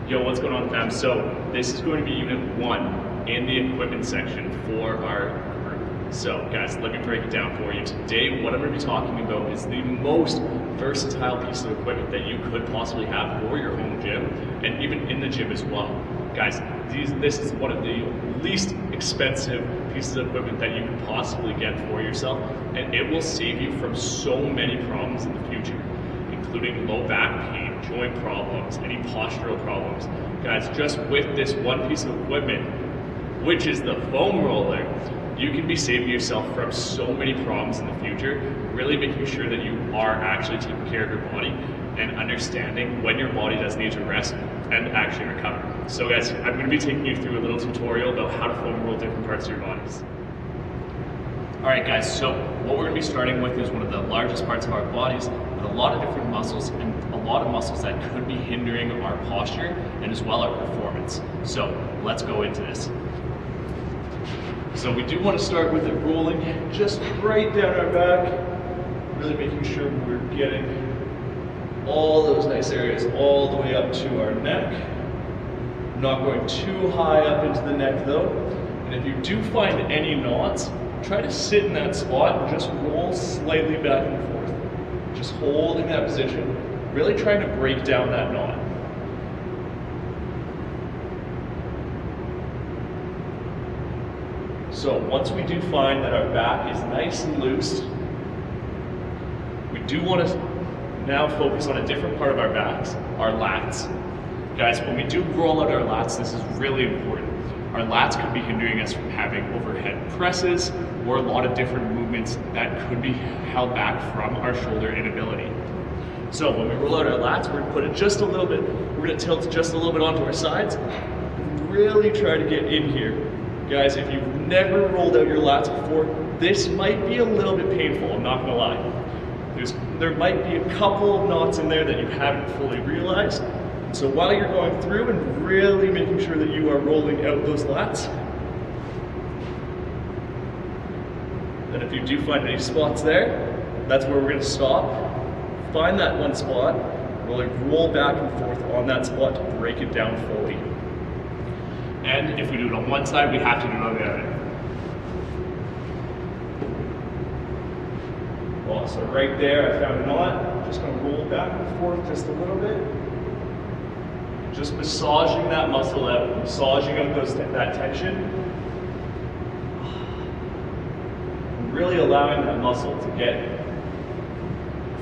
Yo, what's going on, fam? So this is going to be unit 1 in the equipment section for our group. So guys, let me break it down for you. Today, what I'm going to be talking about is the most versatile piece of equipment that you could possibly have for your home gym and even in the gym as well. Guys, this is one of the least expensive pieces of equipment that you can possibly get for yourself, and it will save you from so many problems in the future, including low back pain, joint problems, any postural problems. Guys, just with this one piece of equipment, which is the foam roller, you can be saving yourself from so many problems in the future, really making sure that you are actually taking care of your body and understanding when your body does need to rest and actually recover. So guys, I'm going to be taking you through a little tutorial about how to foam roll different parts of your bodies. Alright guys, so what we're going to be starting with is one of the largest parts of our bodies, with a lot of different muscles and a lot of muscles that could be hindering our posture and as well our performance. So let's go into this. So we do want to start with it rolling just right down our back, really making sure we're getting all those nice areas all the way up to our neck. Not going too high up into the neck though. And if you do find any knots, try to sit in that spot and just roll slightly back and forth. Just holding that position, really trying to break down that knot. So once we do find that our back is nice and loose, we do want to now focus on a different part of our backs, our lats. Guys, when we do roll out our lats, this is really important. Our lats could be hindering us from having overhead presses or a lot of different movements that could be held back from our shoulder inability. So when we roll out our lats, we're going to put it just a little bit, we're going to tilt just a little bit onto our sides, and really try to get in here. Guys, if you've never rolled out your lats before, this might be a little bit painful, I'm not going to lie. There might be a couple of knots in there that you haven't fully realized. So while you're going through and really making sure that you are rolling out those lats, and if you do find any spots there, that's where we're going to stop. Find that one spot, really roll back and forth on that spot to break it down fully. And if we do it on one side, we have to do it on the other. Well, so right there, I found a knot. Just going to roll back and forth just a little bit. Just massaging that muscle out, massaging out that tension. And really allowing that muscle to get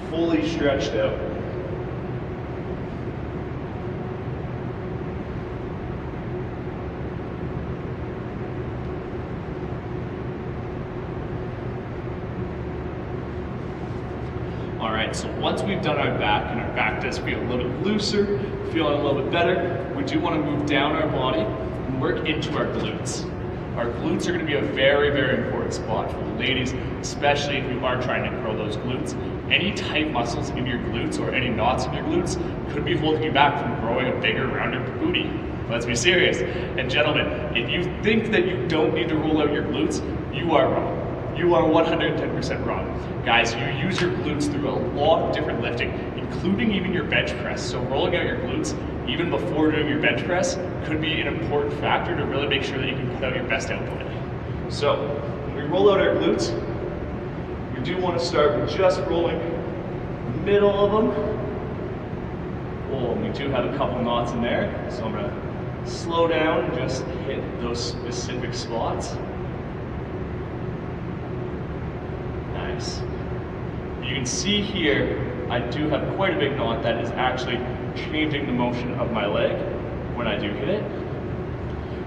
fully stretched out. Alright, so once we've done our back and our back does feel a little bit looser, feeling a little bit better, we do want to move down our body and work into our glutes. Our glutes are going to be a very, very important spot for the ladies, especially if you are trying to grow those glutes. Any tight muscles in your glutes or any knots in your glutes could be holding you back from growing a bigger, rounder booty. Let's be serious. And gentlemen, if you think that you don't need to roll out your glutes, you are wrong. You are 110% wrong. Guys, you use your glutes through a lot of different lifting, including even your bench press. So rolling out your glutes, even before doing your bench press, could be an important factor to really make sure that you can put out your best output. So, when we roll out our glutes, we do want to start with just rolling the middle of them. Oh, and we do have a couple knots in there, so I'm going to slow down and just hit those specific spots. Nice. You can see here, I do have quite a big knot that is actually changing the motion of my leg when I do hit it.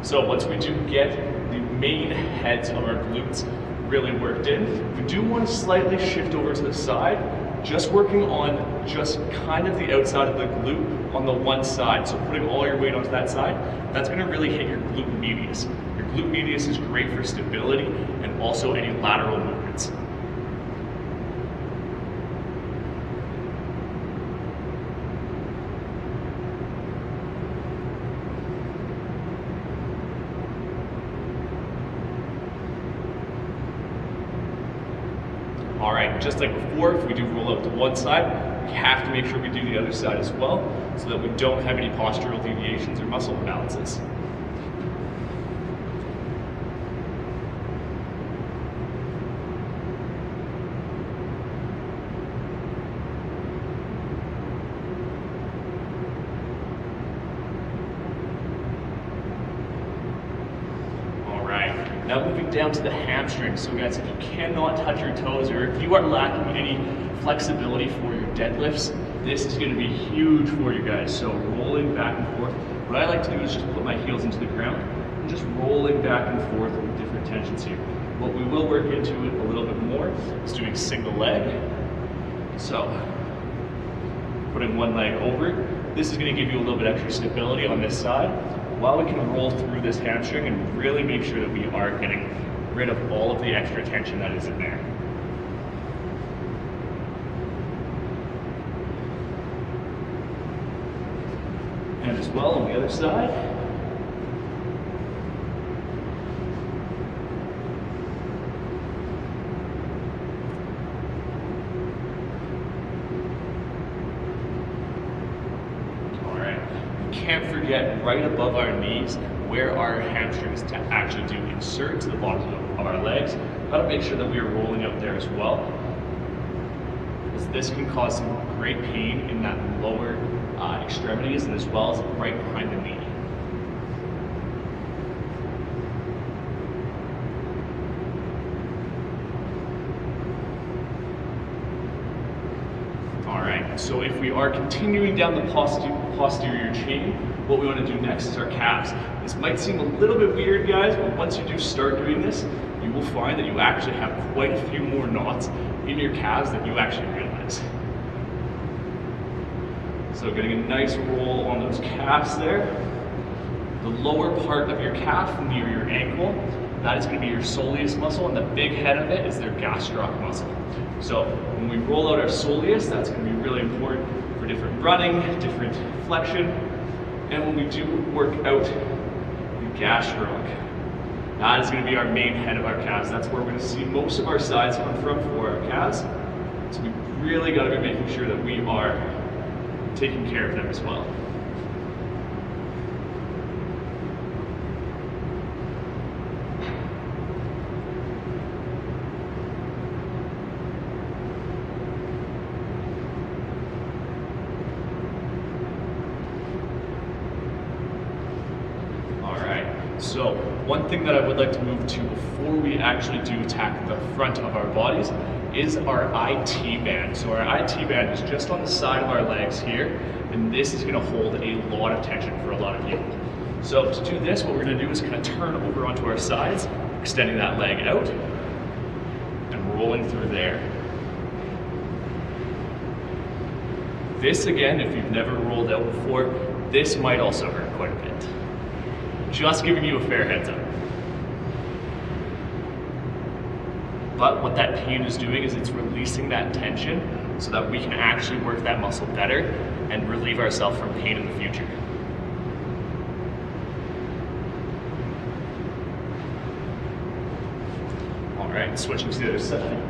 So once we do get the main heads of our glutes really worked in, we do want to slightly shift over to the side, just working on just kind of the outside of the glute on the one side. So putting all your weight onto that side, that's going to really hit your glute medius. Your glute medius is great for stability and also any lateral movements. All right, just like before, if we do roll out to one side, we have to make sure we do the other side as well so that we don't have any postural deviations or muscle imbalances. Now moving down to the hamstring. So guys, if you cannot touch your toes or if you are lacking any flexibility for your deadlifts, this is going to be huge for you guys. So rolling back and forth. What I like to do is just put my heels into the ground and just rolling back and forth with different tensions here. What we will work into it a little bit more is doing single leg. So putting one leg over. This is going to give you a little bit extra stability on this side, while we can roll through this hamstring and really make sure that we are getting rid of all of the extra tension that is in there. And as well on the other side. Can't forget right above our knees where our hamstrings actually do insert to the bottom of our legs. Got to make sure that we are rolling out there as well, because this can cause some great pain in that lower extremities and as well as right behind the knee. So if we are continuing down the posterior chain, what we want to do next is our calves. This might seem a little bit weird, guys, but once you do start doing this, you will find that you actually have quite a few more knots in your calves than you actually realize. So getting a nice roll on those calves there. The lower part of your calf near your ankle, that is going to be your soleus muscle, and the big head of it is their gastroc muscle. So when we roll out our soleus, that's going to be really important for different running, different flexion. And when we do work out the gastroc, that is going to be our main head of our calves. That's where we're going to see most of our sides come from for our calves. So we really got to be making sure that we are taking care of them as well. So one thing that I would like to move to before we actually do attack the front of our bodies is our IT band. So our IT band is just on the side of our legs here, and this is going to hold a lot of tension for a lot of people. So to do this, what we're going to do is kind of turn over onto our sides, extending that leg out and rolling through there. This again, if you've never rolled out before, this might also hurt quite a bit. Just giving you a fair heads up. But what that pain is doing is it's releasing that tension so that we can actually work that muscle better and relieve ourselves from pain in the future. All right, switching to the other side.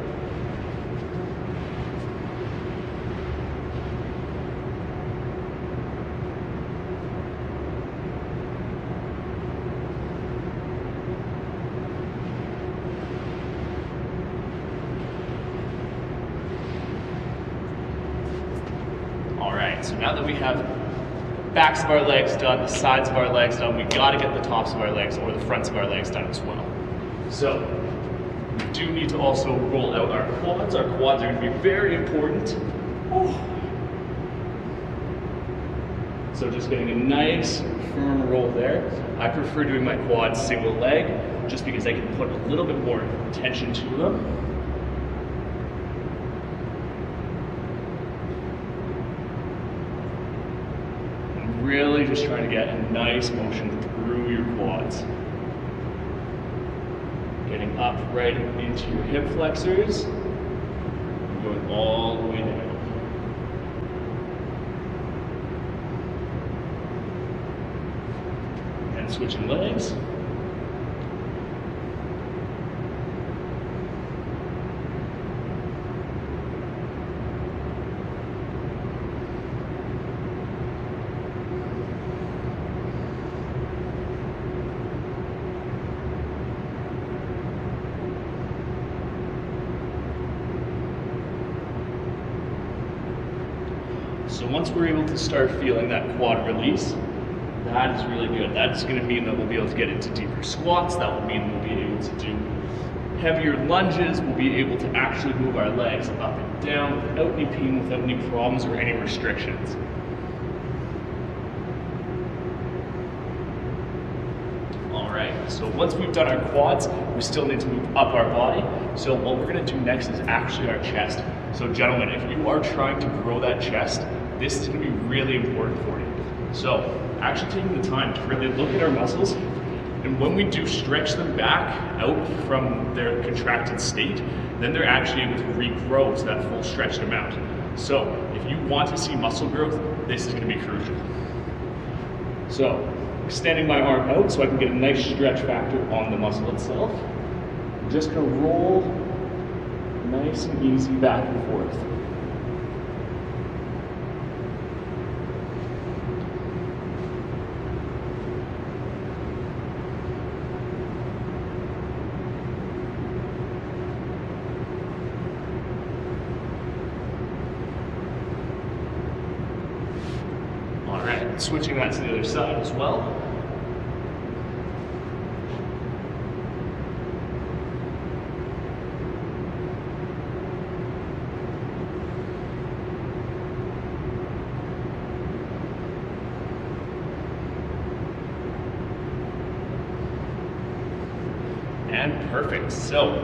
So now that we have backs of our legs done, the sides of our legs done, we gotta get the tops of our legs or the fronts of our legs done as well. So we do need to also roll out our quads. Our quads are gonna be very important. So just getting a nice firm roll there. I prefer doing my quads single leg just because I can put a little bit more tension to them. Really just trying to get a nice motion through your quads. Getting up right into your hip flexors and going all the way down. And switching legs. So once we're able to start feeling that quad release, that is really good. That's going to mean that we'll be able to get into deeper squats. That will mean we'll be able to do heavier lunges. We'll be able to actually move our legs up and down without any pain, without any problems or any restrictions. All right, so once we've done our quads, we still need to move up our body. So what we're going to do next is actually our chest. So gentlemen, if you are trying to grow that chest, this is going to be really important for you. So actually taking the time to really look at our muscles, and when we do stretch them back out from their contracted state, then they're actually able to regrow to that full stretched amount. So if you want to see muscle growth, this is going to be crucial. So extending my arm out so I can get a nice stretch factor on the muscle itself. I'm just going to roll nice and easy back and forth. Alright, switching that to the other side as well. And perfect. So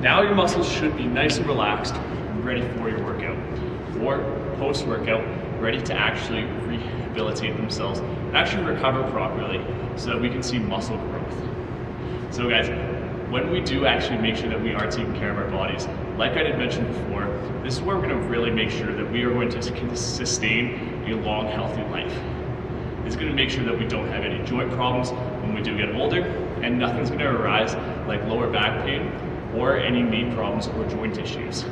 now your muscles should be nice and relaxed and ready for your workout. Or post-workout, ready to actually rehabilitate themselves and actually recover properly so that we can see muscle growth. So guys, when we do actually make sure that we are taking care of our bodies, like I did mention before, this is where we're going to really make sure that we are going to sustain a long, healthy life. It's going to make sure that we don't have any joint problems when we do get older, and nothing's going to arise like lower back pain or any knee problems or joint issues.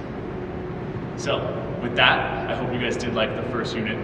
So with that, I hope you guys did like the first unit.